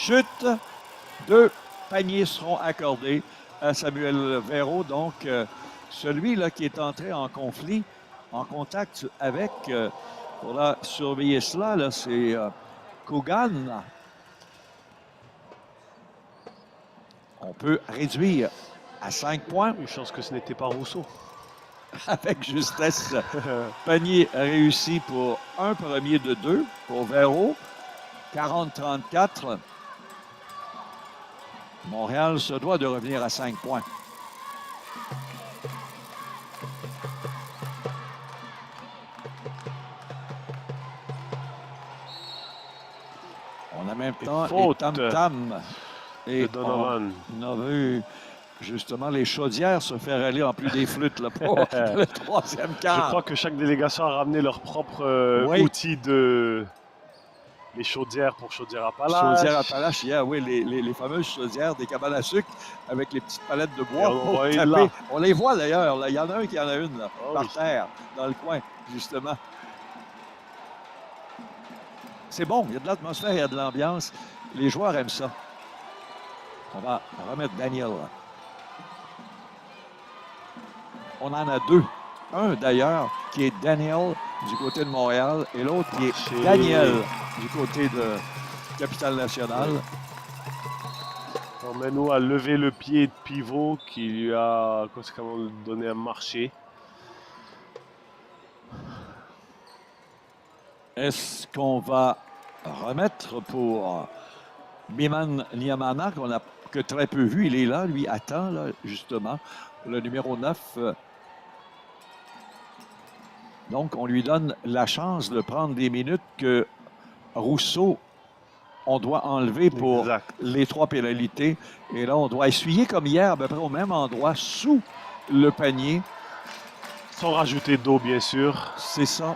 chute. 2 paniers seront accordés à Samuel Véro. Donc, celui-là qui est entré en conflit, en contact avec, pour la surveiller cela, c'est Kogan. On peut réduire à 5 points. Une chance que ce n'était pas Rousseau. Avec justesse. Panier réussi pour un premier de 2 pour Véro. 40-34. Montréal se doit de revenir à 5 points. On a en même temps les tam-tams. Et Donovan. On a vu justement les chaudières se faire aller en plus des flûtes là, pour le troisième quart. Je crois que chaque délégation a ramené leur propre outil de... Les chaudières pour Chaudière-Appalaches. Chaudière-Appalaches, oui, les fameuses chaudières des cabanes à sucre avec les petites palettes de bois pour taper. là. On les voit d'ailleurs. Il y en a un qui en a une là, par terre, dans le coin, justement. C'est bon, il y a de l'atmosphère, il y a de l'ambiance. Les joueurs aiment ça. On va remettre Daniel. On en a 2. Un d'ailleurs qui est Daniel du côté de Montréal et l'autre qui est Daniel du côté de Capitale-Nationale. Manu a levé le pied de pivot qui lui a conséquemment donné un marché. Est-ce qu'on va remettre pour Biman Niamana, qu'on a que très peu vu? Il est là, lui attend là, justement, le numéro 9. Donc, on lui donne la chance de prendre des minutes que Rousseau, on doit enlever pour les 3 pénalités. Et là, on doit essuyer comme hier, à peu près au même endroit, sous le panier. Sans rajouter d'eau, bien sûr. C'est ça.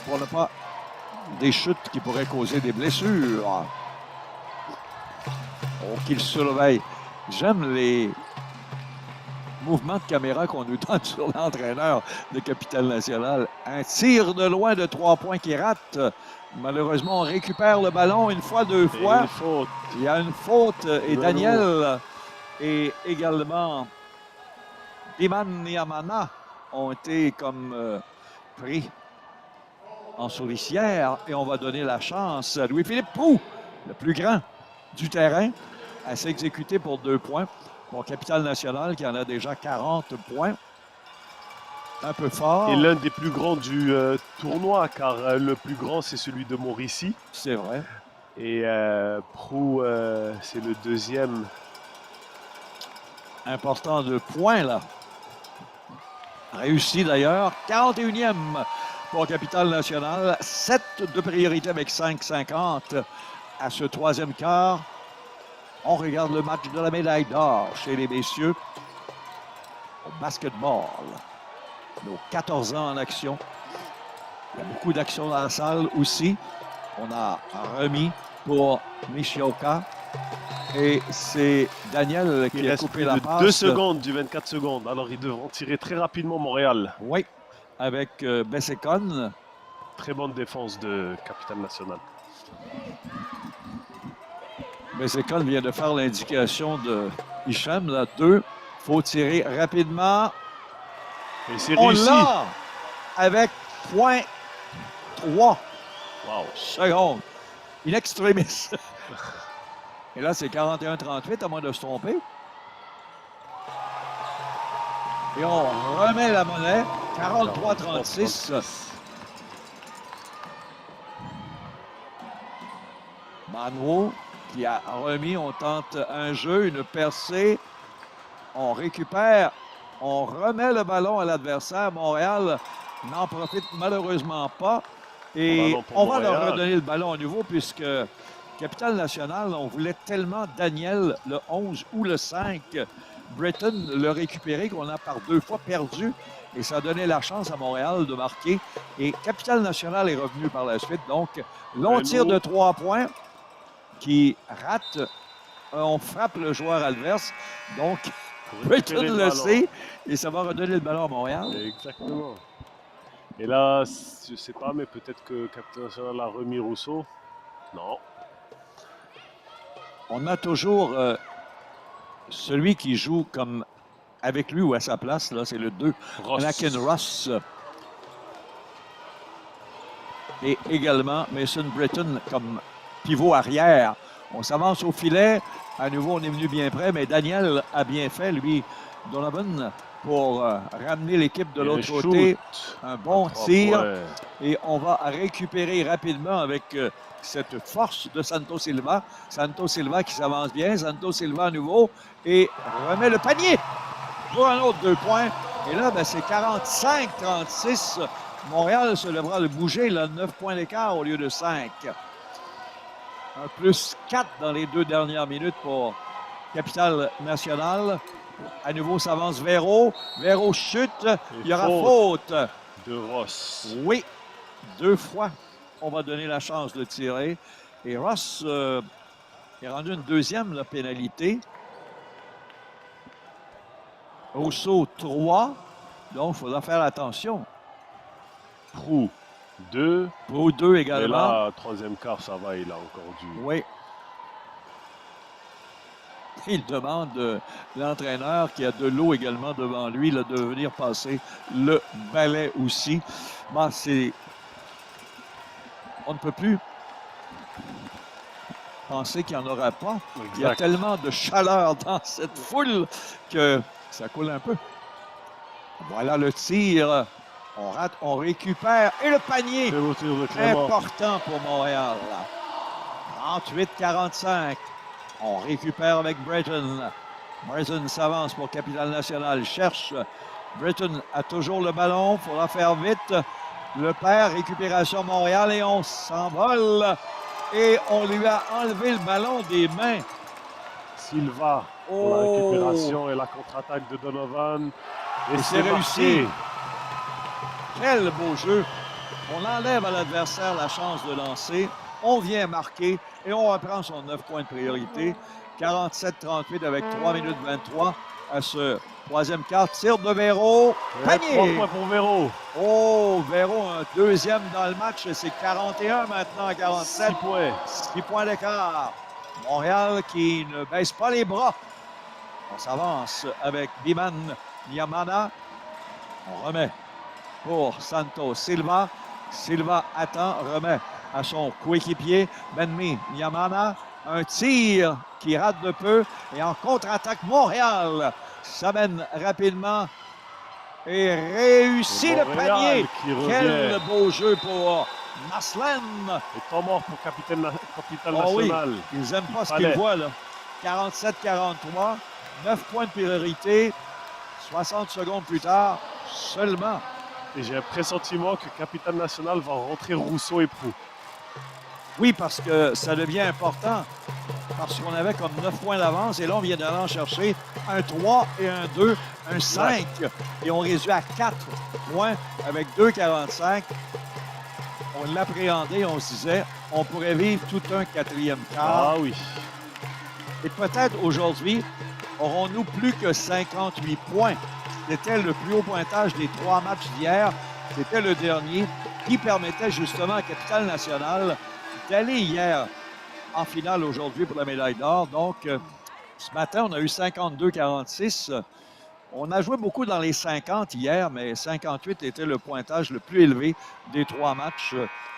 Pour ne pas des chutes qui pourraient causer des blessures. Oh, qu'il surveille. J'aime les mouvements de caméra qu'on nous donne sur l'entraîneur de Capitale-Nationale. Un tir de loin de 3 points qui rate. Malheureusement, on récupère le ballon une fois, 2 fois. Une faute. Il y a une faute. Et Daniel et également Biman Niamana ont été comme pris en souricière. Et on va donner la chance à Louis-Philippe Proulx, le plus grand du terrain, à s'exécuter pour 2 points. Pour Capitale-Nationale qui en a déjà 40 points. Un peu fort. Et l'un des plus grands du tournoi, car le plus grand, c'est celui de Mauricie. C'est vrai. Et Proulx, c'est le deuxième. Important de points, là. Réussi, d'ailleurs. 41e pour Capitale-Nationale. 7 de priorité avec 5,50 à ce 3e quart. On regarde le match de la médaille d'or chez les messieurs au basketball. Nos 14 ans en action. Il y a beaucoup d'action dans la salle aussi. On a remis pour Nishioka. Et c'est Daniel qui a coupé la passe. 2 secondes du 24 secondes. Alors, ils devront tirer très rapidement Montréal. Oui, avec Bessécon. Très bonne défense de Capitale-Nationale. Bessécon vient de faire l'indication de Hicham. Là, 2. Il faut tirer rapidement. Et c'est On réussi. l'a avec 0.3 secondes. In extremis. Et là, c'est 41-38, à moins de se tromper. Et on remet la monnaie. 43-36. Manwo qui a remis. On tente un jeu, une percée. On récupère. On remet le ballon à l'adversaire. Montréal n'en profite malheureusement pas. Et on va leur redonner le ballon à nouveau puisque Capitale-Nationale, on voulait tellement Daniel le 11 ou le 5. Britton le récupéré qu'on a par 2 fois perdu. Et ça a donné la chance à Montréal de marquer. Et Capitale-Nationale est revenu par la suite. Donc, long tir de 3 points qui rate. On frappe le joueur adverse. Donc, Britton le sait. Et ça va redonner le ballon à Montréal. Exactement. Et là, je ne sais pas, mais peut-être que Capitale-Nationale a remis Rousseau. Non. On a toujours celui qui joue comme avec lui ou à sa place, là, c'est le 2, Anakin Ross. Et également Mason Britton comme pivot arrière. On s'avance au filet. À nouveau, on est venu bien près, mais Daniel a bien fait, lui, Donovan, pour ramener l'équipe de l'autre côté. Un bon tir. Et on va récupérer rapidement avec cette force de Santos Silva. Santos Silva qui s'avance bien. Santos Silva à nouveau et remet le panier pour un autre 2 points. Et là, ben, c'est 45-36. Montréal se lèvera le bouger, là, 9 points d'écart au lieu de 5. Un plus 4 dans les 2 dernières minutes pour Capitale Nationale. À nouveau, s'avance Véro. Véro chute. Il y aura faute de Ross. Oui, 2 fois, on va donner la chance de tirer. Et Ross est rendu une deuxième la pénalité. Rousseau, 3. Donc, il faudra faire attention. Proulx, 2. Proulx, 2 également. Et là, troisième quart, ça va, il a encore dû. Oui. Il demande l'entraîneur qui a de l'eau également devant lui là, de venir passer le balai aussi. Bon, c'est... On ne peut plus penser qu'il n'y en aura pas. Exact. Il y a tellement de chaleur dans cette foule que ça coule un peu. Voilà le tir. On rate, on récupère. Et le panier. Important pour Montréal. 38-45. On récupère avec Britton. Britton s'avance pour Capitale Nationale. Cherche. Britton a toujours le ballon. Il faudra faire vite. Le perd. Récupération Montréal. Et on s'envole. Et on lui a enlevé le ballon des mains. Silva pour la récupération et la contre-attaque de Donovan. Et c'est réussi. Quel beau jeu. On enlève à l'adversaire la chance de lancer. On vient marquer et on reprend son 9 points de priorité. 47-38 avec 3 minutes 23 à ce troisième quart. Tir de Véro. Panier. 3 points pour Véro. Oh, Véro, un deuxième dans le match. C'est 41 maintenant à 47. 6 points. 6 points d'écart. Montréal qui ne baisse pas les bras. On s'avance avec Biman Yamana. On remet pour Santos Silva. Silva attend, remet à son coéquipier, Benmi Yamana. Un tir qui rate de peu. Et en contre-attaque, Montréal s'amène rapidement et réussit le panier. Quel beau jeu pour Maslan. Et temps mort pour Capitale Nationale. Oui. Ils n'aiment pas ce qu'ils voient là. 47-43. 9 points de priorité. 60 secondes plus tard, seulement. Et j'ai un pressentiment que Capitale Nationale va rentrer Rousseau et Proulx. Oui, parce que ça devient important. Parce qu'on avait comme 9 points d'avance. Et là, on vient d'aller en chercher un 3 et un 2, un 5. Et on réduit à 4 points avec 2,45. On l'appréhendait, on se disait, on pourrait vivre tout un quatrième quart. Ah oui. Et peut-être aujourd'hui, aurons-nous plus que 58 points. C'était le plus haut pointage des 3 matchs d'hier. C'était le dernier qui permettait justement à Capitale Nationale d'aller hier en finale aujourd'hui pour la médaille d'or. Donc, ce matin, on a eu 52-46. On a joué beaucoup dans les 50 hier, mais 58 était le pointage le plus élevé des 3 matchs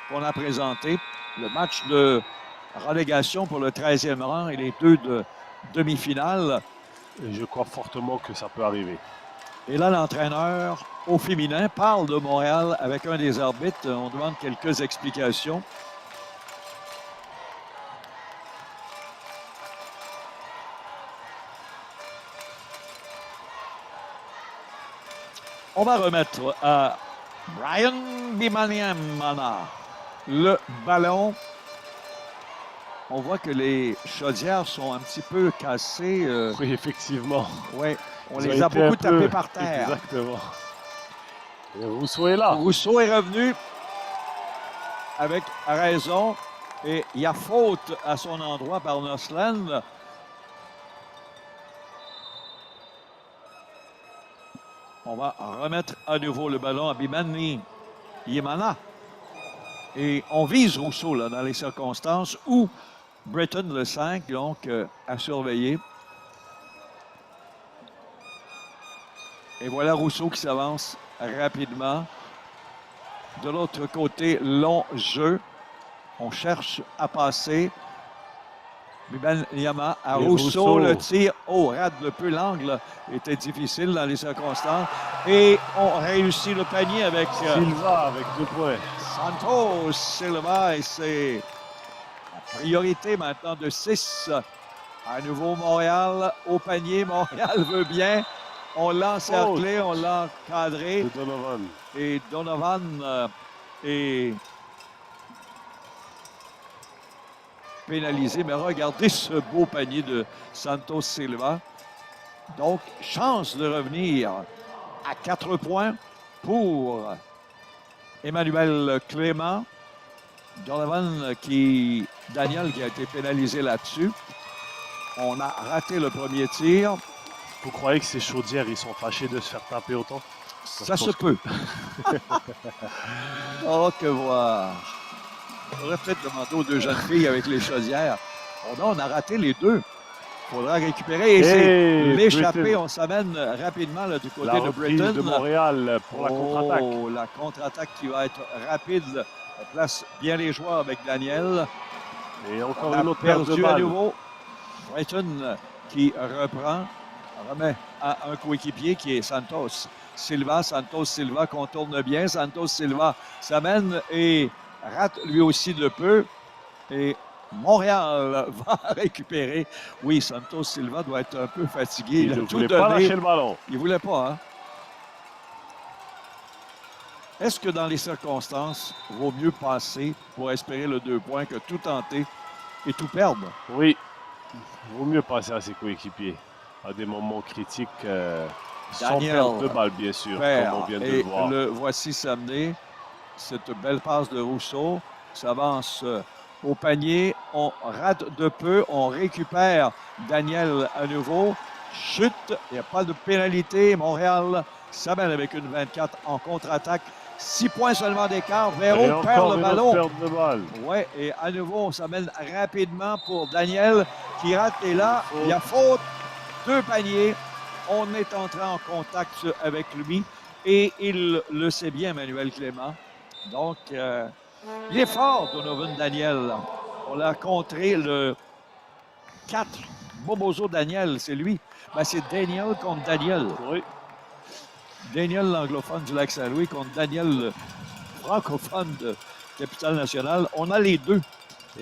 qu'on a présentés. Le match de relégation pour le 13e rang et les 2 de demi-finale. Et je crois fortement que ça peut arriver. Et là, l'entraîneur au féminin parle de Montréal avec un des arbitres. On demande quelques explications. On va remettre à Brian Bimaniamana le ballon. On voit que les chaudières sont un petit peu cassées. Oui, effectivement. Oui, on les a beaucoup tapées par terre. Exactement. Et Rousseau est là. Rousseau est revenu avec raison. Et il y a faute à son endroit par Nosland. On va remettre à nouveau le ballon à Bimani Yemana. Et on vise Rousseau là, dans les circonstances où Britton, le 5, donc à surveiller. Et voilà Rousseau qui s'avance rapidement. De l'autre côté, long jeu. On cherche à passer. Yama à Rousseau, le tir. Oh, rate de peu. L'angle était difficile dans les circonstances. Et on réussit le panier avec Silva avec 2 points. Santos Silva. Et c'est la priorité maintenant de 6. À nouveau, Montréal au panier. Montréal veut bien. On l'a encerclé, on l'a encadré. De Donovan. Et Donovan est pénalisé. Mais regardez ce beau panier de Santos Silva. Donc, chance de revenir à 4 points pour Emmanuel Clément. Donovan Daniel qui a été pénalisé là-dessus. On a raté le premier tir. Vous croyez que ces chaudières, ils sont fâchés de se faire taper autant? Ça se peut. Oh, que voir. On aurait peut-être demandé aux 2 jeunes filles avec les chaudières. On a raté les 2. Il faudra récupérer. Et c'est l'échappée. On s'amène rapidement là, du côté de Britton. De Montréal pour la contre-attaque. Oh, la contre-attaque qui va être rapide. On place bien les joueurs avec Daniel. Et encore on une autre perdu à nouveau. Britton qui remet à un coéquipier qui est Santos Silva. Santos Silva contourne bien. Santos Silva s'amène et rate lui aussi de peu. Et Montréal va récupérer. Oui, Santos Silva doit être un peu fatigué. Il ne voulait pas lâcher le ballon. Il ne voulait pas, hein? Est-ce que dans les circonstances, il vaut mieux passer pour espérer le 2 points que tout tenter et tout perdre? Oui. Il vaut mieux passer à ses coéquipiers à des moments critiques sans perdre de balle, bien sûr, comme on vient de le voir. Le voici s'amener. Cette belle passe de Rousseau s'avance au panier. On rate de peu. On récupère Daniel à nouveau. Chute. Il n'y a pas de pénalité. Montréal s'amène avec une 24 en contre-attaque. 6 points seulement d'écart. Véro perd le ballon. Oui, et à nouveau, on s'amène rapidement pour Daniel qui rate. Et là, il y a faute. 2 paniers. On est entré en contact avec lui. Et il le sait bien, Emmanuel Clément. Donc, il est fort, Donovan Daniel. On l'a contré le 4. Bobozo Daniel, c'est lui. Ben, c'est Daniel contre Daniel. Oui. Daniel, l'anglophone du Lac-Saint-Louis, contre Daniel, le francophone de Capitale-Nationale. On a les 2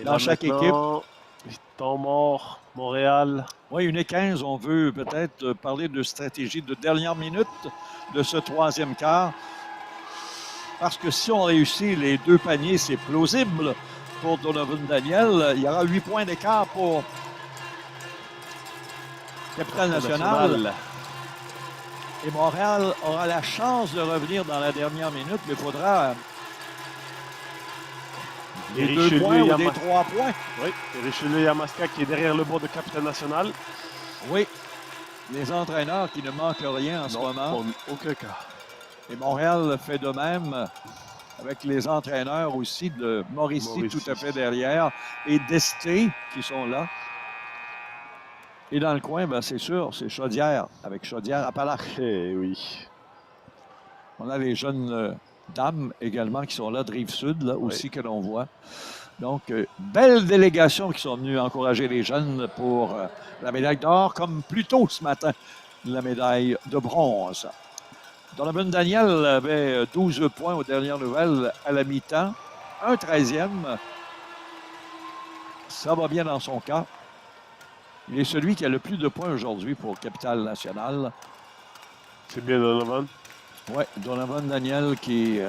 dans chaque équipe. Temps mort, Montréal. Oui, 1h15, on veut peut-être parler de stratégie de dernière minute de ce 3e quart. Parce que si on réussit les 2 paniers, c'est plausible pour Donovan Daniel. Il y aura 8 points d'écart pour Capitale-Nationale. Et Montréal aura la chance de revenir dans la dernière minute, mais il faudra des 2 points ou des 3 points. Oui, et Richelieu Yamaska qui est derrière le bord de Capitale-Nationale. Oui, les entraîneurs qui ne manquent rien en ce moment. En aucun cas. Et Montréal fait de même avec les entraîneurs aussi de Mauricie tout à fait derrière et d'Esté qui sont là. Et dans le coin, ben, c'est sûr, c'est Chaudière avec Chaudière-Appalaches. Eh oui. On a les jeunes dames également qui sont là de Rive-Sud là, aussi que l'on voit. Donc, belle délégation qui sont venus encourager les jeunes pour la médaille d'or, comme plus tôt ce matin, la médaille de bronze. Donovan Daniel avait 12 points aux dernières nouvelles à la mi-temps. Un 13e. Ça va bien dans son cas. Il est celui qui a le plus de points aujourd'hui pour Capitale-Nationale. C'est bien Donovan? Oui, Donovan Daniel qui est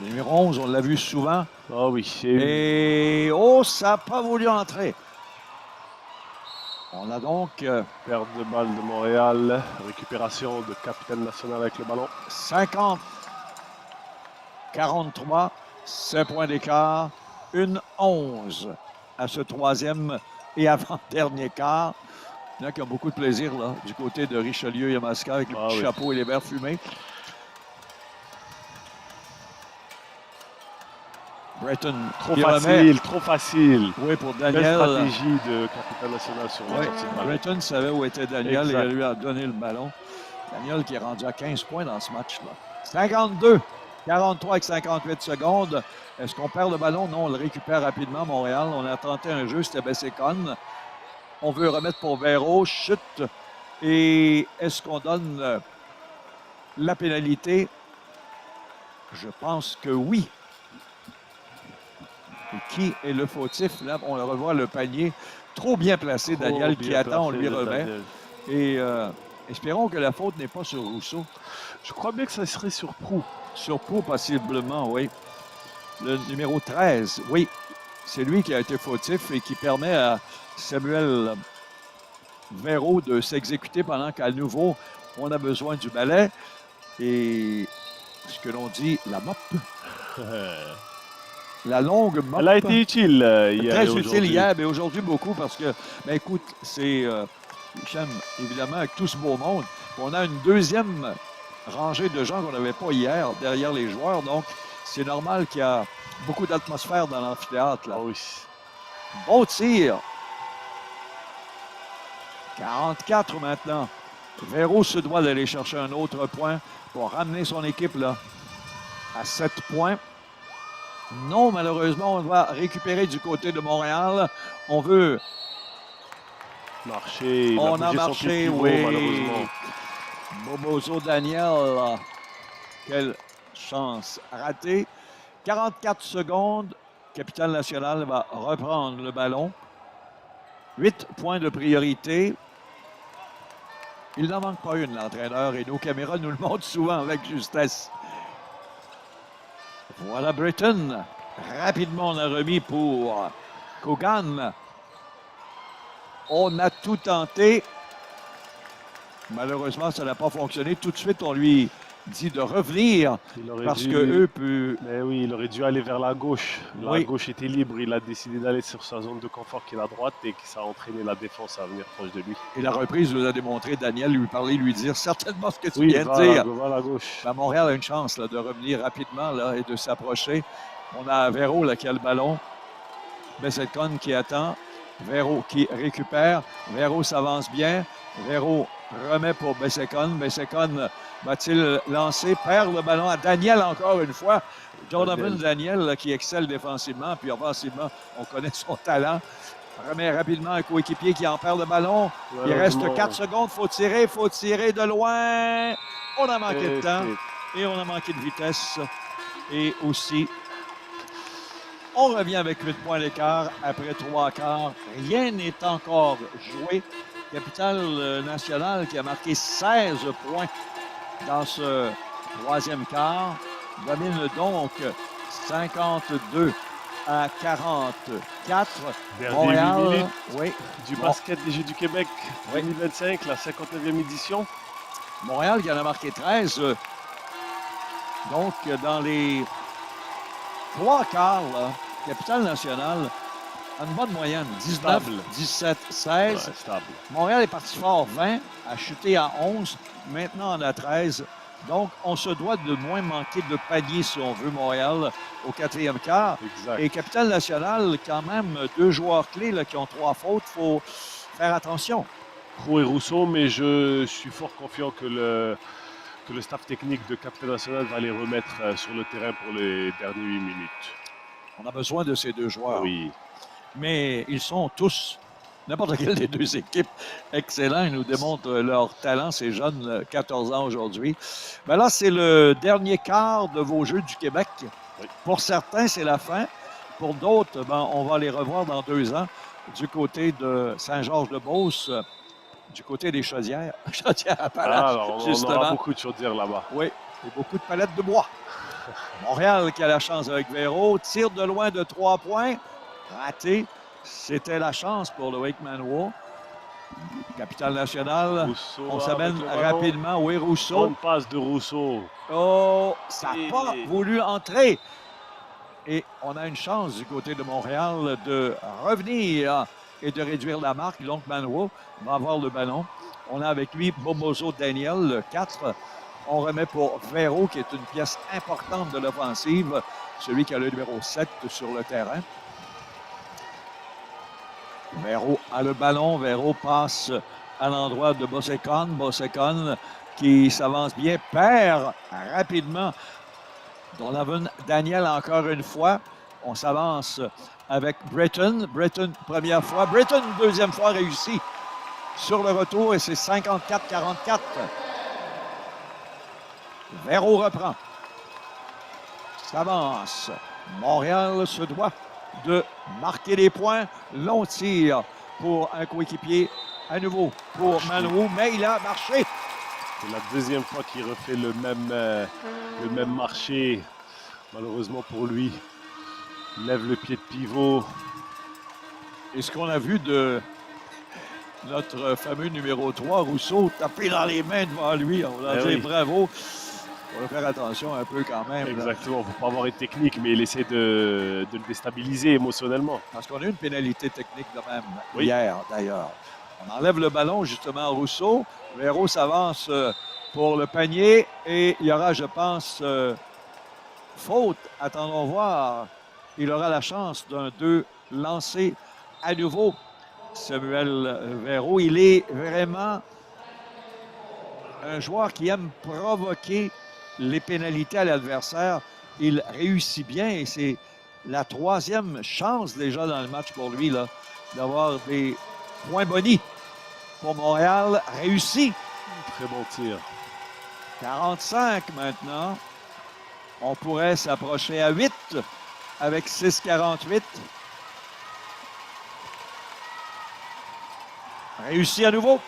le numéro 11, on l'a vu souvent. Ah oui. Et ça n'a pas voulu entrer. On a donc... perte de balle de Montréal. Récupération de Capitale-Nationale avec le ballon. 50-43. 7 points d'écart. Une 11 à ce 3e et avant-dernier quart. Il y en a qui ont beaucoup de plaisir là, du côté de Richelieu-Yamaska avec le petit chapeau et les verres fumés. Breton. Trop facile, trop facile. Oui, pour Daniel. Belle stratégie de Capitale Nationale sur le tir. Breton savait où était Daniel exact. et il lui a donné le ballon. Daniel qui est rendu à 15 points dans ce match-là. 52, 43 avec 58 secondes. Est-ce qu'on perd le ballon? Non, on le récupère rapidement, Montréal. On a tenté un jeu, c'était Bessécon. On veut remettre pour Véro, chute. Et est-ce qu'on donne la pénalité? Je pense que oui. Et qui est le fautif? Là, on le revoit, le panier. Trop bien placé, Daniel, qui attend, on lui remet. Et espérons que la faute n'est pas sur Rousseau. Je crois bien que ça serait sur Proulx. Sur Proulx, possiblement, oui. Le numéro 13, oui. C'est lui qui a été fautif et qui permet à Samuel Véro de s'exécuter pendant qu'à nouveau, on a besoin du balai. Et ce que l'on dit, la mop. La longue mop. Elle a été utile hier. Très utile hier, mais aujourd'hui beaucoup parce que, ben écoute, c'est Hicham, évidemment, avec tout ce beau monde. On a une deuxième rangée de gens qu'on n'avait pas hier derrière les joueurs. Donc, c'est normal qu'il y a beaucoup d'atmosphère dans l'amphithéâtre. Ah oui. Bon tir. 44 maintenant. Véro se doit d'aller chercher un autre point pour ramener son équipe là à 7 points. Non, malheureusement, on va récupérer du côté de Montréal. On veut marcher. On a marché, pivot, oui. Malheureusement. Bobozo Daniel. Quelle chance ratée. 44 secondes. Capitale Nationale va reprendre le ballon. 8 points de priorité. Il n'en manque pas une, l'entraîneur, et nos caméras nous le montrent souvent avec justesse. Voilà Breton. Rapidement, on a remis pour Kogan. On a tout tenté. Malheureusement, ça n'a pas fonctionné. Tout de suite, on lui dit de revenir parce qu'eux peuvent... Mais oui, il aurait dû aller vers la gauche. La gauche était libre. Il a décidé d'aller sur sa zone de confort qui est la droite et que ça a entraîné la défense à venir proche de lui. Et la reprise nous a démontré, Daniel lui parler, lui dire certainement ce que tu viens de dire. Va à la gauche. Ben, Montréal a une chance là, de revenir rapidement là, et de s'approcher. On a Véro là, qui a le ballon. Bessécon qui attend. Véro qui récupère. Véro s'avance bien. Véro remet pour Bessécon. Bessécon va-t-il lancer? Perd le ballon à Daniel encore une fois. Donovan Daniel là, qui excelle défensivement. Puis offensivement, on connaît son talent. Remet rapidement un coéquipier qui en perd le ballon. Il reste 4 secondes. Faut tirer de loin. On a manqué de temps. Et on a manqué de vitesse. Et aussi... On revient avec 8 points d'écart après 3 quarts. Rien n'est encore joué. Capitale Nationale qui a marqué 16 points dans ce troisième quart domine donc 52 à 44. Montréal, du basket des Jeux du Québec 2025, la 59e édition. Montréal qui en a marqué 13. Donc, dans les 3 quarts, là, Capitale Nationale a une bonne moyenne. 19, stable. 17, 16. Stable. Montréal est parti fort 20, a chuté à 11. Maintenant, on a 13. Donc, on se doit de moins manquer de panier, si on veut, Montréal, au 4e quart. Exact. Et Capitale Nationale, quand même, 2 joueurs clés là, qui ont 3 fautes. Il faut faire attention. Proulx et Rousseau, mais je suis fort confiant que le staff technique de Capitale Nationale va les remettre sur le terrain pour les dernières 8 minutes. On a besoin de ces 2 joueurs. Oui. Mais ils sont tous, n'importe quelle des 2 équipes, excellents. Ils nous démontrent leur talent, ces jeunes, 14 ans aujourd'hui. Ben là, c'est le dernier quart de vos Jeux du Québec. Oui. Pour certains, c'est la fin. Pour d'autres, ben, on va les revoir dans 2 ans du côté de Saint-Georges-de-Beauce, du côté des chaudières. Chaudières-Appalaches, on aura beaucoup de chaudières là-bas. Oui, et beaucoup de palettes de bois. Montréal qui a la chance avec Véro. Tire de loin de 3 points. Raté. C'était la chance pour le Wakeman War. Capitale Nationale. Rousseau, on s'amène rapidement. Oui, Rousseau. Bonne passe de Rousseau. Oh, ça n'a pas voulu entrer. Et on a une chance du côté de Montréal de revenir et de réduire la marque. Donc, Manwa va avoir le ballon. On a avec lui Bobozo Daniel, le 4. On remet pour Véro, qui est une pièce importante de l'offensive, celui qui a le numéro 7 sur le terrain. Véro a le ballon. Véro passe à l'endroit de Bosekon. Bosekon qui s'avance bien, perd rapidement Donovan Daniel encore une fois. On s'avance avec Britton. Britton, première fois. Britton, deuxième fois, réussi sur le retour et c'est 54-44. Véro reprend. S'avance. Montréal se doit de marquer des points. Long tir pour un coéquipier à nouveau pour Manouou, mais il a marché. C'est la deuxième fois qu'il refait le même marché. Malheureusement pour lui, il lève le pied de pivot. Et ce qu'on a vu de notre fameux numéro 3, Rousseau, taper dans les mains devant lui, on va dire bravo. Il faut faire attention un peu quand même. Exactement, il ne faut pas avoir une technique, mais il essaie de le déstabiliser émotionnellement. Parce qu'on a eu une pénalité technique de même hier, d'ailleurs. On enlève le ballon justement à Rousseau. Véro s'avance pour le panier et il y aura, je pense, faute. Attendons voir. Il aura la chance d'un 2 lancé à nouveau. Samuel Véro, il est vraiment un joueur qui aime provoquer les pénalités à l'adversaire. Il réussit bien et c'est la troisième chance déjà dans le match pour lui là, d'avoir des points bonis. Pour Montréal, réussi. Très bon tir. 45 maintenant. On pourrait s'approcher à 8 avec 6,48. Réussi à nouveau.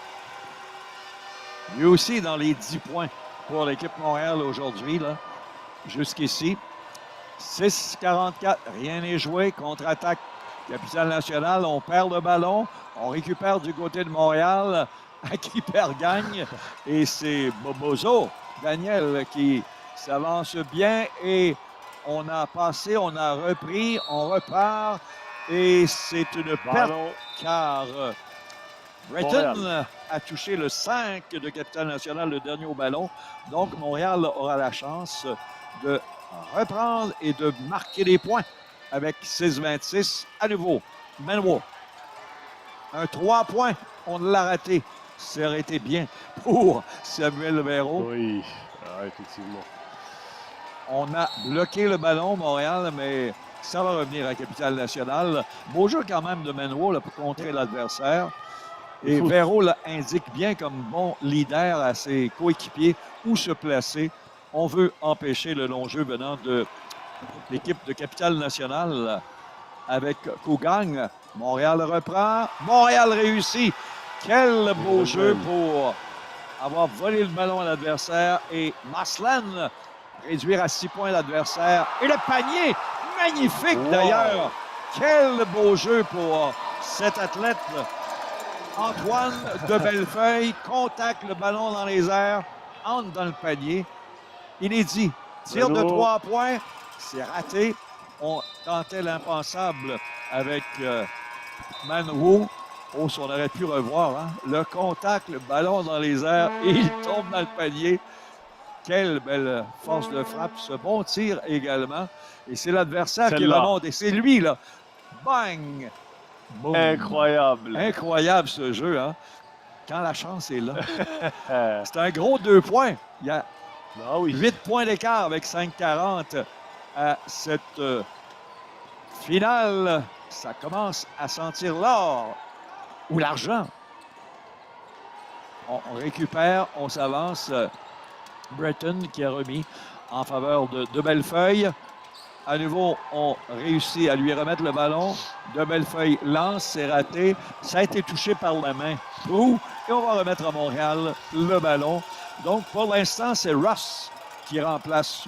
Lui aussi dans les 10 points pour l'équipe Montréal aujourd'hui, là, jusqu'ici. 6,44, rien n'est joué. Contre-attaque Capitale Nationale, on perd le ballon. On récupère du côté de Montréal. À qui perd gagne. Et c'est Bobozo, Daniel, qui s'avance bien. Et on a passé, on a repris, on repart. Et c'est une perte car Britton a touché le 5 de Capitale Nationale, le dernier au ballon. Donc, Montréal aura la chance de reprendre et de marquer des points avec 6,26 à nouveau. Manouou. Un 3 points, on l'a raté. Ça aurait été bien pour Samuel Véro. Oui, effectivement. On a bloqué le ballon, Montréal, mais ça va revenir à Capitale Nationale. Beau jeu quand même de Manouou pour contrer l'adversaire. Et Véro indique bien comme bon leader à ses coéquipiers où se placer. On veut empêcher le long jeu venant de l'équipe de Capitale Nationale avec Kougang. Montréal reprend. Montréal réussit. Quel beau jeu pour avoir volé le ballon à l'adversaire. Et Maslan réduire à 6 points l'adversaire. Et le panier, magnifique d'ailleurs. Quel beau jeu pour cet athlète. Antoine de Bellefeuille contacte le ballon dans les airs, entre dans le panier. Inédit. Tir de 3 points. C'est raté. On tentait l'impensable avec Manouou. Oh, si on aurait pu revoir. Hein? Le contact, le ballon dans les airs et il tombe dans le panier. Quelle belle force de frappe. Ce bon tir également. Et c'est l'adversaire qui remonte. Et c'est lui, là. Bang! Boom. Incroyable. Incroyable ce jeu, hein? Quand la chance est là. C'est un gros 2 points. Il y a 8 points d'écart avec 5,40 à cette finale. Ça commence à sentir l'or ou l'argent. On récupère, on s'avance. Britton qui a remis en faveur de Bellefeuille. À nouveau, on réussit à lui remettre le ballon. De Bellefeuille lance, c'est raté. Ça a été touché par la main. Et on va remettre à Montréal le ballon. Donc, pour l'instant, c'est Ross qui remplace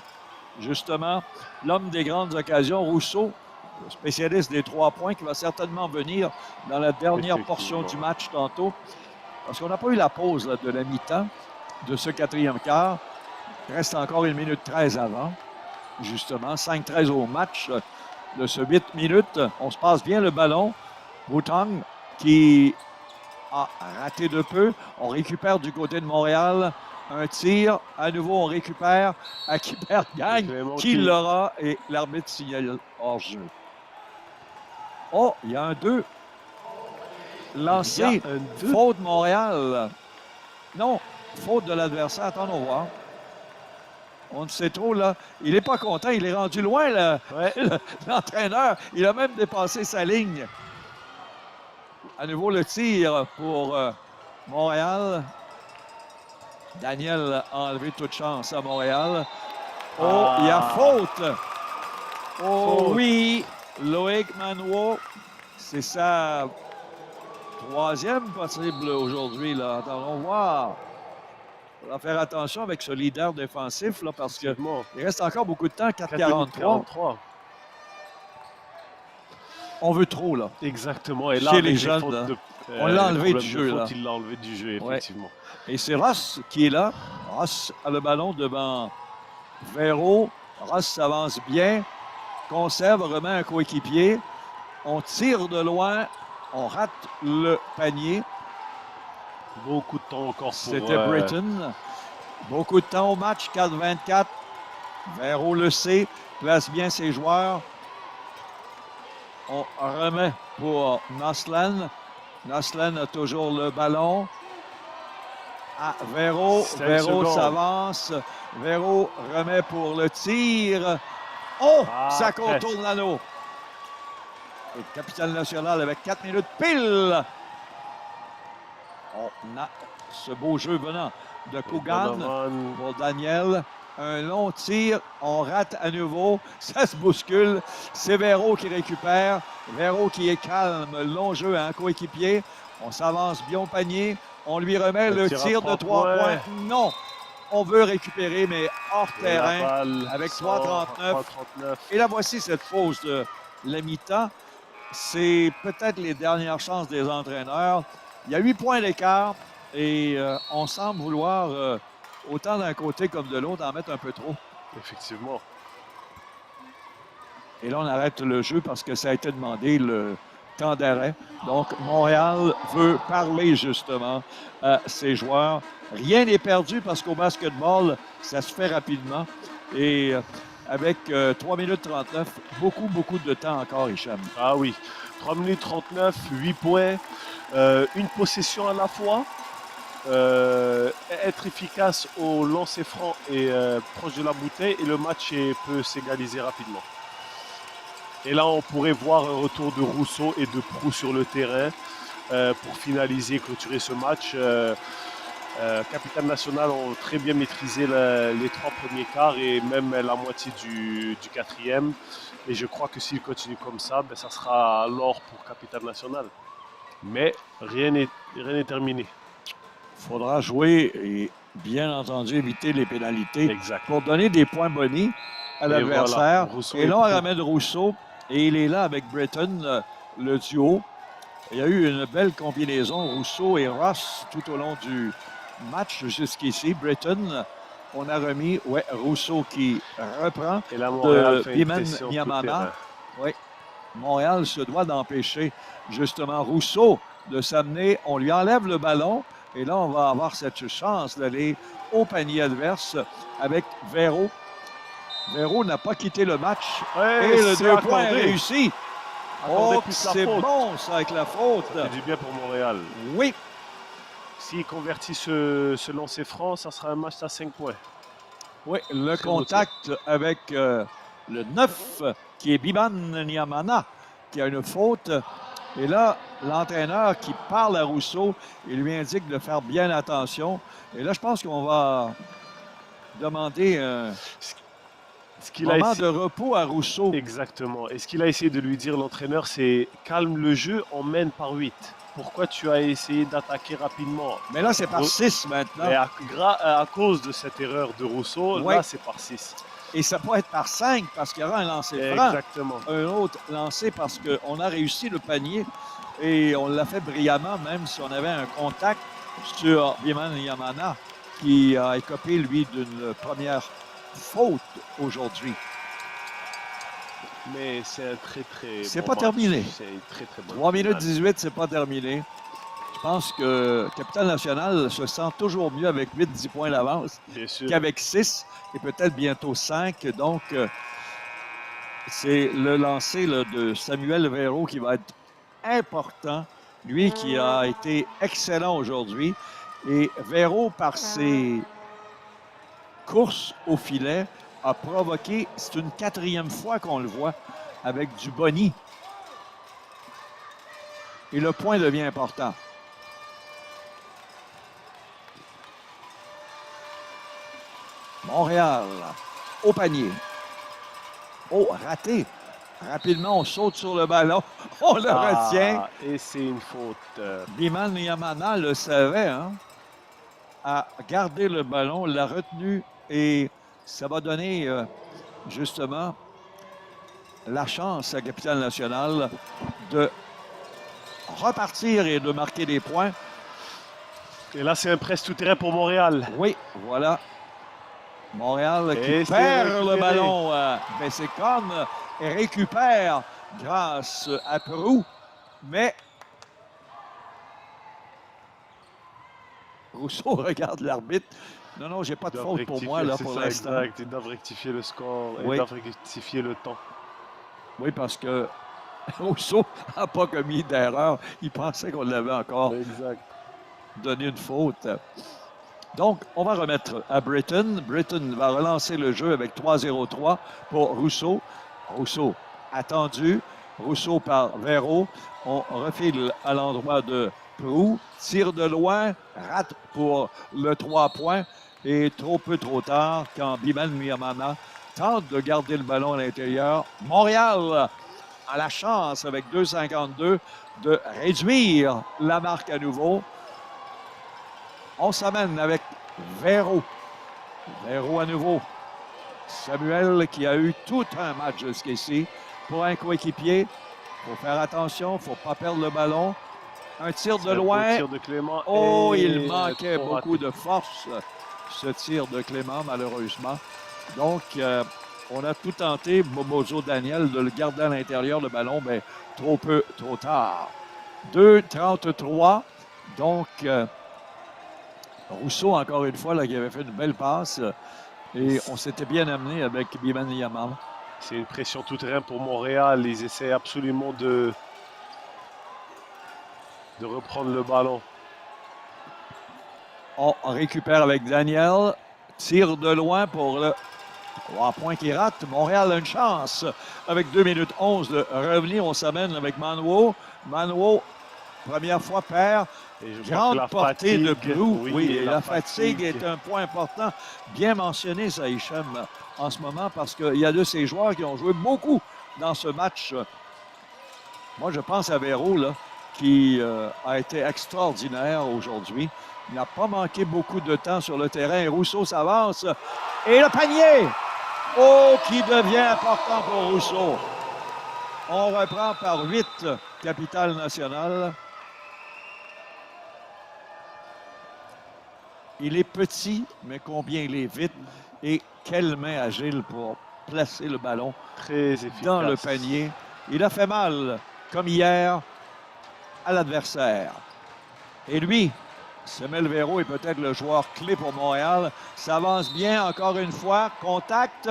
justement l'homme des grandes occasions, Rousseau, le spécialiste des 3 points, qui va certainement venir dans la dernière portion du match tantôt. Parce qu'on n'a pas eu la pause là, de la mi-temps de ce 4e quart. Il reste encore 1 minute 13 avant. Justement, 5-13 au match de ce 8 minutes. On se passe bien le ballon. Boutang qui a raté de peu. On récupère du côté de Montréal. Un tir. À nouveau, on récupère. Akipère gagne. Qui l'aura? Et l'arbitre signale hors-jeu. Oh, il y a un 2. Lancé. Faute Montréal. Non, faute de l'adversaire. Attendons voir. On ne sait trop, là. Il n'est pas content. Il est rendu loin, là. Ouais. L'entraîneur. Il a même dépassé sa ligne. À nouveau, le tir pour Montréal. Daniel a enlevé toute chance à Montréal. Oh, il y a faute. Oh oui, Loïc Manoir. C'est sa 3e possible aujourd'hui. Attendons voir. Il va faire attention avec ce leader défensif là, parce qu'il reste encore beaucoup de temps. 4:43. On veut trop, là. Exactement. Et là, chez les jeunes, on l'a enlevé du jeu, là. Il l'a enlevé du jeu, effectivement. Ouais. Et c'est Ross qui est là. Ross a le ballon devant Véro. Ross s'avance bien. Conserve, remet un coéquipier. On tire de loin. On rate le panier. Beaucoup de temps encore pour... C'était Britton. Beaucoup de temps au match, 4:24. Véro le sait, place bien ses joueurs. On remet pour Naslan. Naslan a toujours le ballon. Ah, Véro. Véro s'avance. Véro remet pour le tir. Oh, ça contourne l'anneau. Et Capitale Nationale avec 4 minutes pile. On a ce beau jeu venant de Coogan pour Daniel. Un long tir, on rate à nouveau, ça se bouscule. C'est Véro qui récupère. Véro qui est calme, long jeu à un coéquipier. On s'avance bien au panier. On lui remet le tir de 3 points. Non, on veut récupérer, mais hors terrain avec 3:39. Et là, voici cette pause de la mi-temps. C'est peut-être les dernières chances des entraîneurs. Il y a 8 points d'écart et on semble vouloir, autant d'un côté comme de l'autre, en mettre un peu trop. Effectivement. Et là, on arrête le jeu parce que ça a été demandé, le temps d'arrêt. Donc, Montréal veut parler justement à ses joueurs. Rien n'est perdu parce qu'au basketball, ça se fait rapidement. Et avec 3 minutes 39, beaucoup de temps encore, Hicham. Ah oui, 3 minutes 39, 8 points, une possession à la fois. Être efficace au lancer franc et proche de la bouteille et le match peut s'égaliser rapidement. Et là, on pourrait voir un retour de Rousseau et de Proulx sur le terrain pour finaliser et clôturer ce match. Capitale Nationale ont très bien maîtrisé les 3 premiers quarts et même la moitié du 4e. Et je crois que s'ils continuent comme ça, ça sera l'or pour Capitale Nationale. Mais rien n'est terminé. Il faudra jouer et bien entendu éviter les pénalités pour donner des points bonus à l'adversaire. Voilà, et là, on ramène Rousseau et il est là avec Britton, le duo. Il y a eu une belle combinaison, Rousseau et Ross, tout au long du match jusqu'ici. Britton, on a remis Rousseau qui reprend et là, Montréal de Biman Niamana. Oui, Montréal se doit d'empêcher justement Rousseau de s'amener. On lui enlève le ballon. Et là, on va avoir cette chance d'aller au panier adverse avec Véro. Véro n'a pas quitté le match. Et le 2 points est réussi. Oh, c'est bon, ça, avec la faute. C'est du bien pour Montréal. Oui. S'il convertit ce lancer franc, ça sera un match à 5 points. Oui, le contact avec le 9, qui est Biman Niamana, qui a une faute. Et là, l'entraîneur qui parle à Rousseau, il lui indique de faire bien attention. Et là, je pense qu'on va demander un moment de repos à Rousseau. Exactement. Et ce qu'il a essayé de lui dire, l'entraîneur, c'est calme le jeu, on mène par 8. Pourquoi tu as essayé d'attaquer rapidement? Mais là, c'est par 6 maintenant. Et à cause de cette erreur de Rousseau, là, c'est par 6. Et ça peut être par 5 parce qu'il y aura un lancer franc. Exactement. Un autre lancé parce qu'on a réussi le panier et on l'a fait brillamment, même si on avait un contact sur Biman Niamana qui a écopé, lui, d'une première faute aujourd'hui. Mais c'est un très c'est pas terminé. C'est très bon. 3 minutes 18, c'est pas terminé. Je pense que Capitale Nationale se sent toujours mieux avec 8-10 points d'avance Bien sûr. qu'avec 6 et peut-être bientôt 5. Donc, c'est le lancer là, de Samuel Véro qui va être important. Lui qui a été excellent aujourd'hui. Et Véro, par ses courses au filet, a provoqué, c'est une 4e fois qu'on le voit, avec du boni. Et le point devient important. Montréal, au panier. Oh, raté. Rapidement, on saute sur le ballon. On le retient. Et c'est une faute. Biman Yamana le savait, hein? A gardé le ballon, l'a retenu et ça va donner justement la chance à Capitale Nationale de repartir et de marquer des points. Et là, c'est un presse tout-terrain pour Montréal. Oui, voilà. Montréal Et qui perd récupéré. le ballon. Bessécon et récupère grâce à Prou. Mais Rousseau regarde l'arbitre. Non, non, j'ai pas de faute pour moi là pour l'instant. Exact. Ils doivent rectifier le score. Oui. Ils doivent rectifier le temps. Oui, parce que Rousseau n'a pas commis d'erreur. Il pensait qu'on l'avait encore donné une faute. Donc, on va remettre à Britton. Britton va relancer le jeu avec 3-0-3 pour Rousseau. Rousseau attendu. Rousseau par Véro. On refile à l'endroit de Prou. Tire de loin. Rate pour le 3 points. Et trop tard quand Biman Miyamana tente de garder le ballon à l'intérieur. Montréal a la chance, avec 2,52, de réduire la marque à nouveau. On s'amène avec Véro. Véro à nouveau. Samuel qui a eu tout un match jusqu'ici. Pour un coéquipier, il faut faire attention, il ne faut pas perdre le ballon. Un tir de loin. Tir de Clément. Oh, il manquait beaucoup de force, ce tir de Clément, malheureusement. Donc, on a tout tenté, Bobozo Daniel, de le garder à l'intérieur, le ballon, mais trop tard. 2-33. Donc, Rousseau, encore une fois, là, qui avait fait une belle passe. Et on s'était bien amené avec Biman Yamal. C'est une pression tout-terrain pour Montréal. Ils essaient absolument de reprendre le ballon. On récupère avec Daniel. Tire de loin pour le 3 points qui rate. Montréal a une chance. Avec 2 minutes 11 de revenir, on s'amène avec Manwo. Manwo, première fois, perd. Grande portée de Prou. Oui, et la fatigue est un point important. Bien mentionné, ça, Hicham, en ce moment, parce qu'il y a de ces joueurs qui ont joué beaucoup dans ce match. Moi, je pense à Véro, là, qui a été extraordinaire aujourd'hui. Il n'a pas manqué beaucoup de temps sur le terrain. Rousseau s'avance. Et le panier! Oh, qui devient important pour Rousseau. On reprend par 8, Capitale Nationale. Il est petit, mais combien il est vite. Et quelle main agile pour placer le ballon dans le panier. Il a fait mal, comme hier, à l'adversaire. Et lui, Samuel Véro est peut-être le joueur clé pour Montréal. S'avance bien encore une fois. Contact,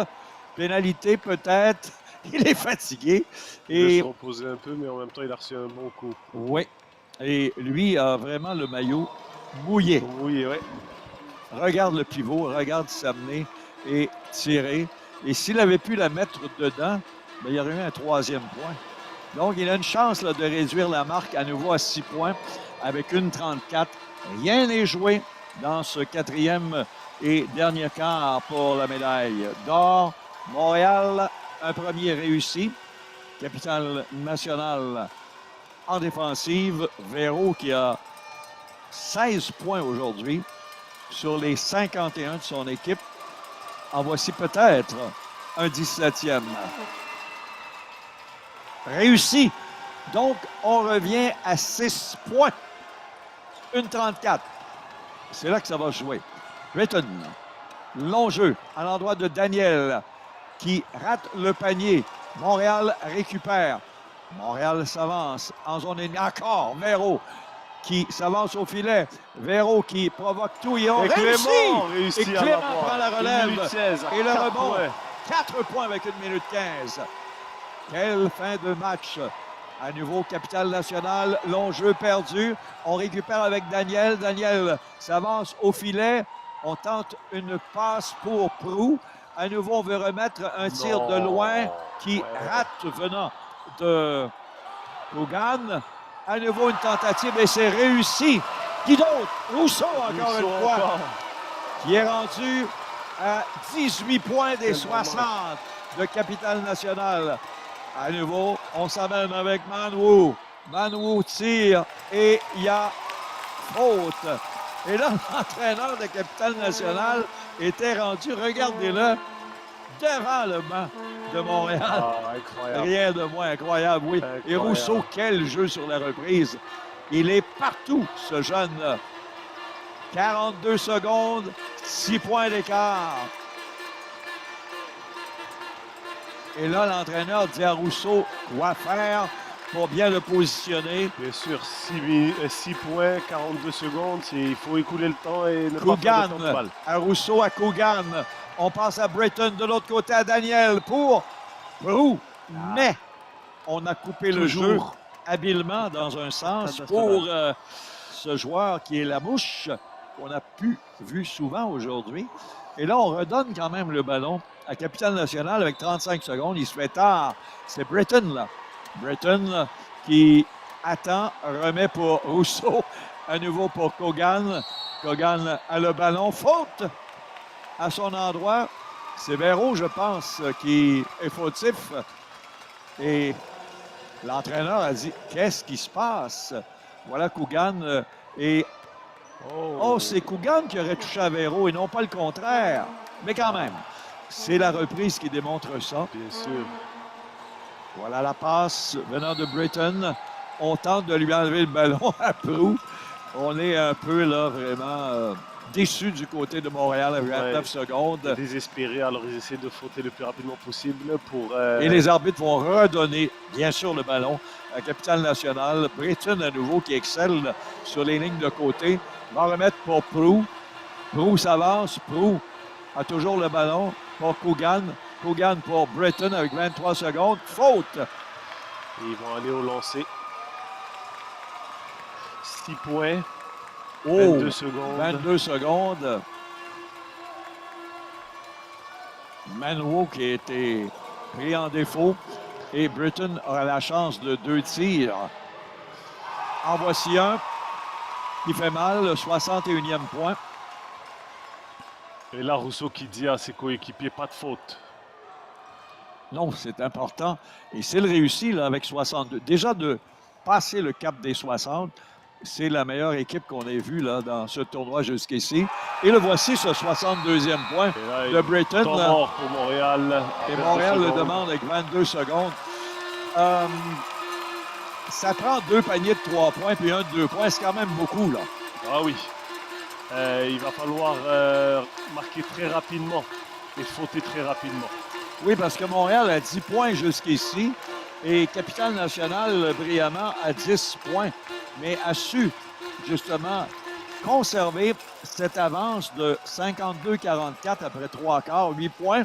pénalité peut-être. Il est fatigué. Il veut se reposer un peu, mais en même temps, il a reçu un bon coup. Oui. Et lui a vraiment le maillot mouillé. Oui, oui. Regarde le pivot, regarde s'amener et tirer. Et s'il avait pu la mettre dedans, bien, il y aurait eu un 3e point. Donc, il a une chance là, de réduire la marque à nouveau à 6 points avec une 34. Rien n'est joué dans ce 4e et dernier quart pour la médaille d'or. Montréal, un premier réussi. Capitale Nationale en défensive. Véro qui a 16 points aujourd'hui sur les 51 de son équipe. En voici peut-être un 17e. Réussi. Donc, on revient à 6 points. Une 34. C'est là que ça va se jouer. Britton. Long jeu à l'endroit de Daniel qui rate le panier. Montréal récupère. Montréal s'avance en zone ennemie. Encore Véro qui s'avance au filet. Véro qui provoque tout. Ils ont Et réussi! Clément réussit Et à Clément l'avoir. prend la 1 relève. minute 16 à Et le 4 rebond. points. 4 points avec 1 minute 15. Quelle fin de match. À nouveau, Capitale Nationale, long jeu perdu. On récupère avec Daniel. Daniel s'avance au filet. On tente une passe pour Proulx. À nouveau, on veut remettre un tir de loin qui rate venant de Coogan. À nouveau, une tentative et c'est réussi. Qui d'autre? Rousseau, encore Rousseau une fois, encore. qui est rendu à 18 points des Quel 60 de Capitale Nationale. À nouveau, on s'amène avec Manwoo. Manwoo tire et il y a faute. Et là, l'entraîneur de Capitale Nationale était rendu, regardez-le, devant le banc de Montréal. Ah, incroyable. Rien de moins incroyable, oui. Incroyable. Et Rousseau, quel jeu sur la reprise. Il est partout, ce jeune-là. 42 secondes, 6 points d'écart. Et là, l'entraîneur dit à Rousseau quoi faire pour bien le positionner. Bien sûr, 6 points, 42 secondes. Il faut écouler le temps et ne pas faire Coogan de temps de balle. à Rousseau, à Coogan. On passe à Britton de l'autre côté, à Daniel pour Proulx. Mais on a coupé le jeu habilement dans un sens pour ce joueur qui est la mouche qu'on a pu vu souvent aujourd'hui. Et là, on redonne quand même le ballon à Capitale Nationale avec 35 secondes. Il se fait tard. C'est Britton, là. Britton qui attend, remet pour Rousseau, à nouveau pour Coogan. Coogan a le ballon. Faute à son endroit. C'est Véro, je pense, qui est fautif. Et l'entraîneur a dit, qu'est-ce qui se passe? Voilà Coogan et... Oh, c'est Coogan qui aurait touché à Véro et non pas le contraire. Mais quand même, c'est la reprise qui démontre ça. Bien sûr. Voilà la passe venant de Britton. On tente de lui enlever le ballon à Proulx. On est un peu là vraiment déçu du côté de Montréal à 29 secondes. Désespéré, alors ils essaient de fauter le plus rapidement possible pour... Et les arbitres vont redonner, bien sûr, le ballon à Capitale Nationale. Britton, à nouveau, qui excelle sur les lignes de côté, va remettre pour Proulx. Proulx s'avance. Proulx a toujours le ballon pour Coogan. Coogan pour Britton avec 23 secondes. Faute. Et ils vont aller au lancer. 6 points. 22 secondes. 22 secondes. Manwoo qui a été pris en défaut. Et Britton aura la chance de 2 tirs. En voici un qui fait mal, le 61e point. Et là, Rousseau qui dit à ses coéquipiers, pas de faute. Non, c'est important. Et s'il réussit là, avec 62, déjà de passer le cap des 60, c'est la meilleure équipe qu'on ait vue là, dans ce tournoi jusqu'ici. Et le voici, ce 62e point là, de Britton. Temps mort pour Montréal. Et Montréal le demande avec 22 secondes. Ça prend 2 paniers de 3 points puis un de 2 points. C'est quand même beaucoup, là. Ah oui. Il va falloir marquer très rapidement et fauter très rapidement. Oui, parce que Montréal a 10 points jusqu'ici et Capitale Nationale, brillamment, a 10 points. Mais a su, justement, conserver cette avance de 52-44 après 3 quarts, 8 points,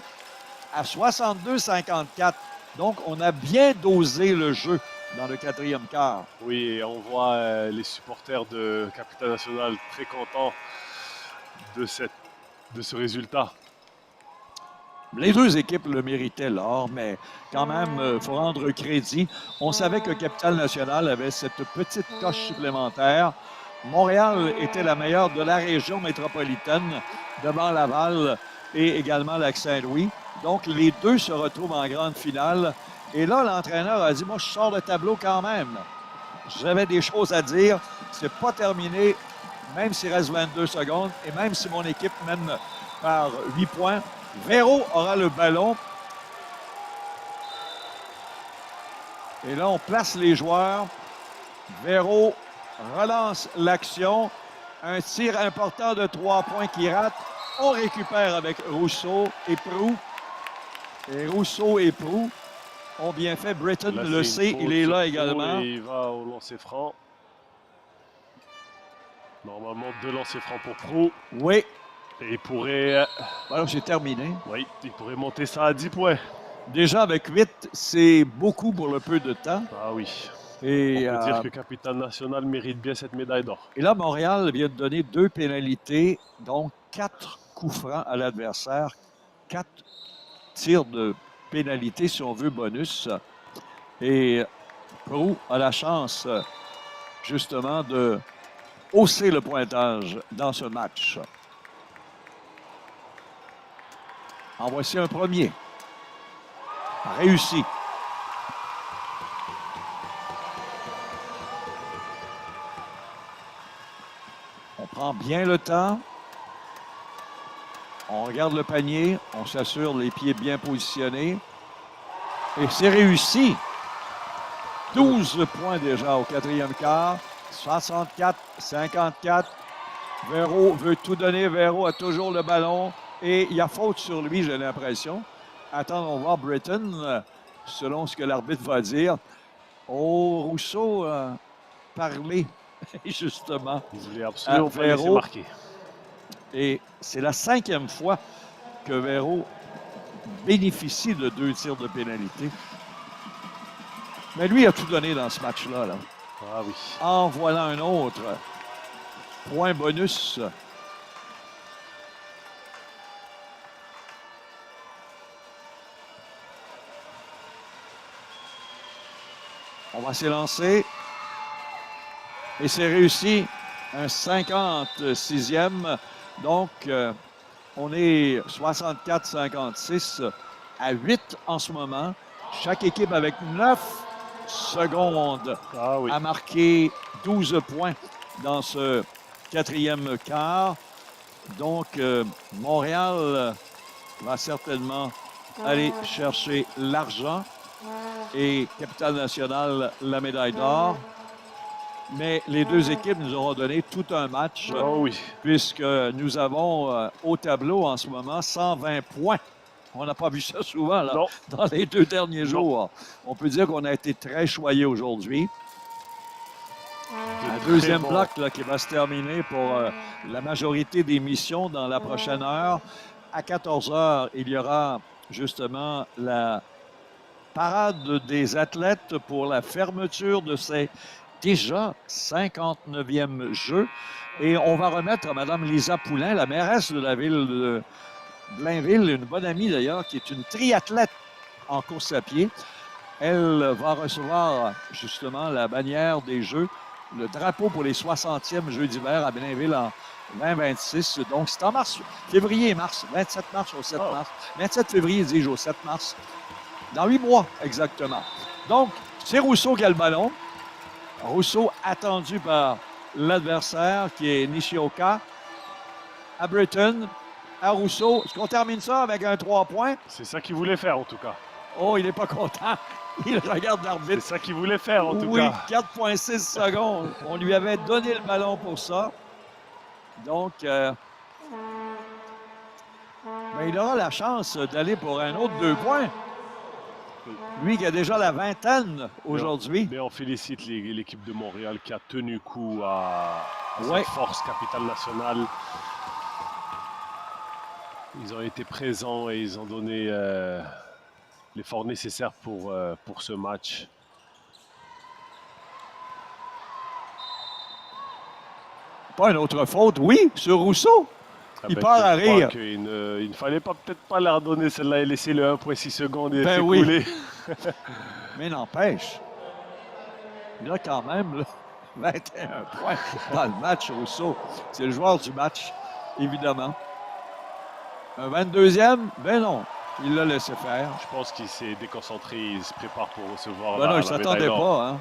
à 62-54. Donc, on a bien dosé le jeu dans le 4e quart. Oui, et on voit les supporters de Capitale Nationale très contents de ce résultat. Les deux équipes le méritaient, l'or, mais quand même, il faut rendre crédit. On savait que Capitale Nationale avait cette petite coche supplémentaire. Montréal était la meilleure de la région métropolitaine, devant Laval et également Lac-Saint-Louis. Donc, les deux se retrouvent en grande finale. Et là, l'entraîneur a dit, moi, je sors le tableau quand même. J'avais des choses à dire. C'est pas terminé, même s'il reste 22 secondes et même si mon équipe mène par 8 points. Véro aura le ballon. Et là, on place les joueurs. Véro relance l'action. Un tir important de 3 points qui rate. On récupère avec Rousseau et Proulx. Et Rousseau et Proulx ont bien fait. Britton le sait, il est là également. Et il va au lancer franc. Normalement, 2 lancers francs pour Prou. Oui. Et il pourrait, Alors, c'est terminé. oui, il pourrait monter ça à 10 points. Déjà, avec 8, c'est beaucoup pour le peu de temps. Ah oui. Et, On peut dire que Capitale Nationale mérite bien cette médaille d'or. et là, Montréal vient de donner 2 pénalités, donc 4 coups francs à l'adversaire, 4 tirs de pénalité, si on veut, bonus. Et Prou a la chance, justement, de hausser le pointage dans ce match. En voici un premier. Réussi. On prend bien le temps. On regarde le panier. On s'assure les pieds bien positionnés. Et c'est réussi. 12 points déjà au 4e quart. 64-54. Véro veut tout donner. Véro a toujours le ballon. Et il y a faute sur lui, j'ai l'impression. Attendons voir Britton, selon ce que l'arbitre va dire. Oh, Rousseau a parlé, justement. Il voulait absolument pas laisser marquer. Et c'est la 5e fois que Véro bénéficie de 2 tirs de pénalité. Mais lui a tout donné dans ce match-là. Là. Ah oui. En voilà un autre. Point bonus. On va s'élancer. Et c'est réussi. Un 56e. Donc, on est 64-56 à 8 en ce moment. Chaque équipe avec 9 secondes a marqué 12 points dans ce 4e quart. Donc, Montréal va certainement aller chercher l'argent et Capitale Nationale la médaille d'or. Mais les deux équipes nous auront donné tout un match, puisque nous avons au tableau en ce moment 120 points. On n'a pas vu ça souvent là, dans les 2 derniers jours. On peut dire qu'on a été très choyés aujourd'hui. Un deuxième bloc là, qui va se terminer pour la majorité des missions dans la prochaine heure. À 14 heures, il y aura justement la parade des athlètes pour la fermeture de ces déjà 59e jeu. Et on va remettre Mme Lisa Poulain, la mairesse de la ville de Blainville, une bonne amie d'ailleurs, qui est une triathlète en course à pied. Elle va recevoir justement la bannière des Jeux, le drapeau pour les 60e Jeux d'hiver à Blainville en 2026. Donc, c'est en mars, février et mars, 27 mars au 7 mars. 27 février, dis-je, au 7 mars. Dans 8 mois, exactement. Donc, c'est Rousseau qui a le ballon. Rousseau attendu par l'adversaire qui est Nishioka. À Britton, à Rousseau. Est-ce qu'on termine ça avec un 3 points? C'est ça qu'il voulait faire en tout cas. Oh, il n'est pas content. Il regarde l'arbitre. C'est ça qu'il voulait faire en tout cas. Oui, 4,6 secondes. On lui avait donné le ballon pour ça. Donc, mais il aura la chance d'aller pour un autre 2 points. Lui qui a déjà la vingtaine aujourd'hui. Mais on félicite l'équipe de Montréal qui a tenu coup à cette force Capitale Nationale. Ils ont été présents et ils ont donné l'effort nécessaire pour ce match. Pas une autre faute, oui, sur Rousseau. Il part à rire. Il ne fallait peut-être pas leur donner celle-là et laisser le 1,6 secondes et s'écouler. Oui. Mais n'empêche, il a quand même là, 21 points dans le match, Rousseau. C'est le joueur du match, évidemment. Un 22e, ben non, il l'a laissé faire. Je pense qu'il s'est déconcentré, il se prépare pour recevoir ben non, il ne s'attendait pas. Hein.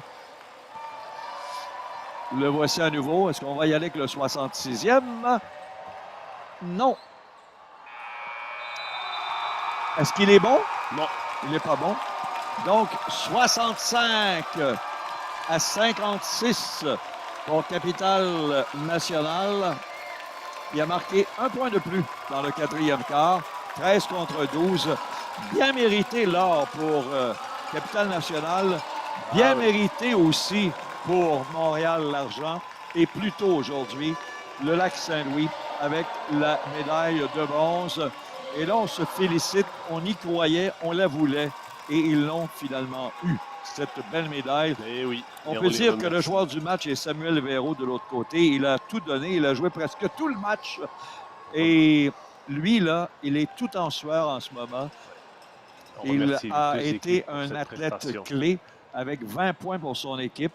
Le voici à nouveau. Est-ce qu'on va y aller avec le 66e? Non. Est-ce qu'il est bon? Non. Il n'est pas bon. Donc, 65 à 56 pour Capitale Nationale. Il a marqué un point de plus dans le 4e quart. 13 contre 12. Bien mérité l'or pour Capitale Nationale. Bien mérité aussi pour Montréal l'argent. et plus tôt aujourd'hui, le Lac-Saint-Louis avec la médaille de bronze. Et là, on se félicite, on y croyait, on la voulait et ils l'ont finalement eu, cette belle médaille. Et oui. On Et peut les dire que le remercie. joueur du match est Samuel Véro de l'autre côté. Il a tout donné, il a joué presque tout le match. Et lui, là, il est tout en sueur en ce moment. On Il remercie les a deux été équipes pour un cette athlète prestation. clé avec 20 points pour son équipe,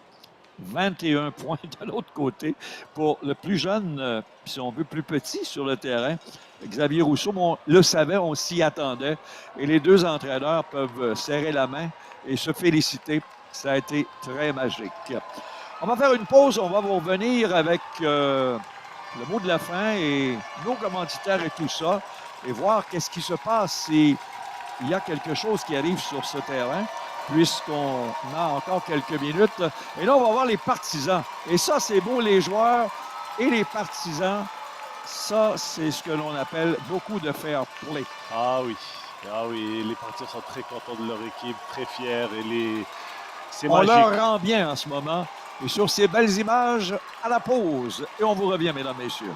21 points de l'autre côté pour le plus jeune, si on veut, plus petit sur le terrain. Xavier Rousseau, on le savait, on s'y attendait. Et les deux entraîneurs peuvent serrer la main et se féliciter. Ça a été très magique. On va faire une pause, on va vous revenir avec le mot de la fin et nos commanditaires et tout ça, et voir qu'est-ce qui se passe si il y a quelque chose qui arrive sur ce terrain, puisqu'on a encore quelques minutes. Et là, on va voir les partisans. Et ça, c'est beau, les joueurs et les partisans. Ça, c'est ce que l'on appelle beaucoup de fair play. Ah oui. Ah oui, les partisans sont très contents de leur équipe, très fiers. C'est On magique. leur rend bien en ce moment. Et sur ces belles images, à la pause. Et on vous revient, mesdames, messieurs.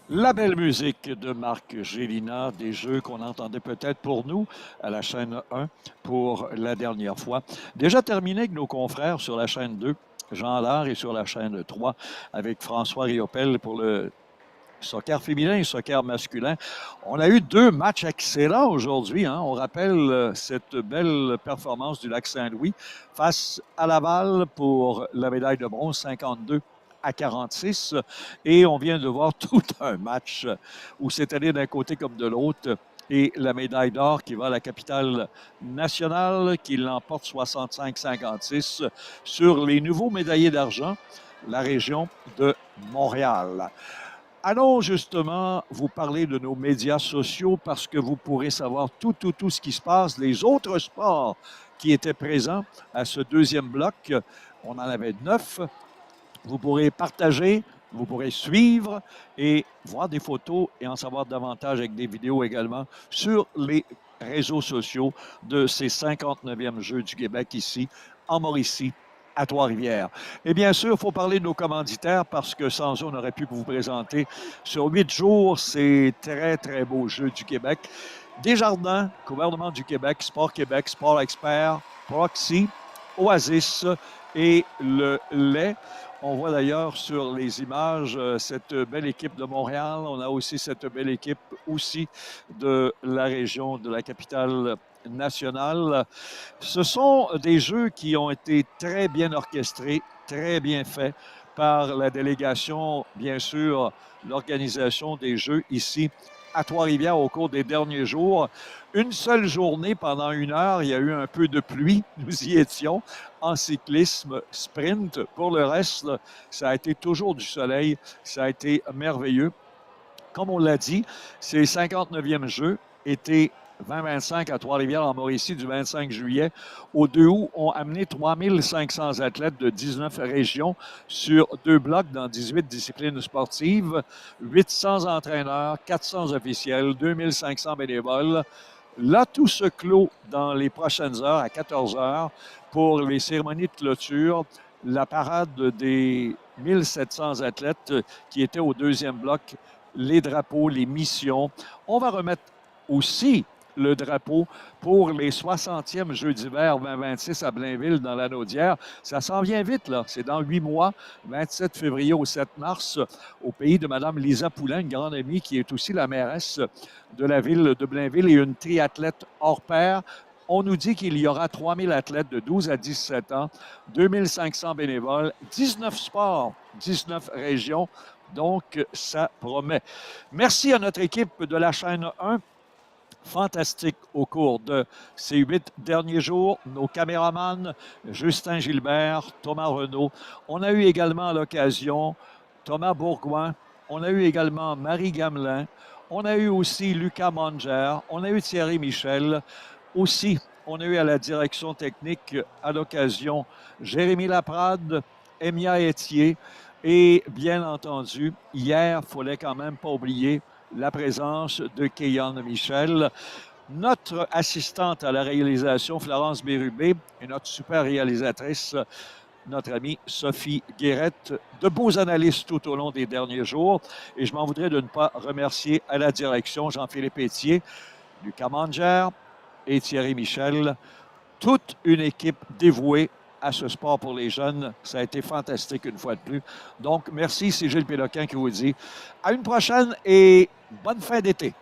La belle musique de Marc Gélina, des jeux qu'on entendait peut-être pour nous à la chaîne 1 pour la dernière fois. Déjà terminé avec nos confrères sur la chaîne 2, Jean Lard, et sur la chaîne 3 avec François Riopel pour le soccer féminin et soccer masculin. On a eu deux matchs excellents aujourd'hui. Hein? On rappelle cette belle performance du Lac-Saint-Louis face à Laval pour la médaille de bronze 52-46. Et on vient de voir tout un match où c'est allé d'un côté comme de l'autre. Et la médaille d'or qui va à la capitale nationale, qui l'emporte 65-56 sur les nouveaux médaillés d'argent, la région de Montréal. Allons justement vous parler de nos médias sociaux parce que vous pourrez savoir tout ce qui se passe, les autres sports qui étaient présents à ce deuxième bloc. On en avait 9. Vous pourrez partager, vous pourrez suivre et voir des photos et en savoir davantage avec des vidéos également sur les réseaux sociaux de ces 59e Jeux du Québec ici, en Mauricie, à Trois-Rivières. Et bien sûr, il faut parler de nos commanditaires parce que sans eux, on aurait pu vous présenter sur 8 jours ces très, très beaux Jeux du Québec. Desjardins, Gouvernement du Québec, Sport Québec, Sport Expert, Proxy, Oasis et le lait. On voit d'ailleurs sur les images cette belle équipe de Montréal. On a aussi cette belle équipe aussi de la région de la capitale nationale. Ce sont des jeux qui ont été très bien orchestrés, très bien faits par la délégation, bien sûr, l'organisation des jeux ici à Trois-Rivières au cours des derniers jours. Une seule journée pendant 1 heure, il y a eu un peu de pluie. Nous y étions en cyclisme sprint. Pour le reste, ça a été toujours du soleil. Ça a été merveilleux. Comme on l'a dit, ces 59e Jeux étaient 2025 à Trois-Rivières en Mauricie du 25 juillet au 2 août ont amené 3500 athlètes de 19 régions sur 2 blocs dans 18 disciplines sportives, 800 entraîneurs, 400 officiels, 2500 bénévoles. Là, tout se clôt dans les prochaines heures, à 14 heures, pour les cérémonies de clôture, la parade des 1700 athlètes qui étaient au deuxième bloc, les drapeaux, les missions. On va remettre aussi le drapeau pour les 60e Jeux d'hiver 2026 à Blainville, dans la Naudière. Ça s'en vient vite, là. C'est dans 8 mois, 27 février au 7 mars, au pays de Mme Lisa Poulin, une grande amie qui est aussi la mairesse de la ville de Blainville et une triathlète hors pair. On nous dit qu'il y aura 3000 athlètes de 12 à 17 ans, 2500 bénévoles, 19 sports, 19 régions. Donc, ça promet. Merci à notre équipe de la chaîne 1. Fantastique au cours de ces 8 derniers jours. Nos caméramans, Justin Gilbert, Thomas Renaud. On a eu également à l'occasion Thomas Bourgoin. On a eu également Marie Gamelin. On a eu aussi Lucas Manger. On a eu Thierry Michel. Aussi, on a eu à la direction technique à l'occasion Jérémy Laprade, Emia Etier. Et bien entendu, hier, il ne fallait quand même pas oublier la présence de Kéyan Michel, notre assistante à la réalisation, Florence Bérubé, et notre super réalisatrice, notre amie Sophie Guérette. De beaux analystes tout au long des derniers jours. Et je m'en voudrais de ne pas remercier à la direction Jean-Philippe Etier, Lucas Manger et Thierry Michel. Toute une équipe dévouée à ce sport pour les jeunes. Ça a été fantastique une fois de plus. Donc, merci, c'est Gilles Péloquin qui vous dit à une prochaine et bonne fin d'été.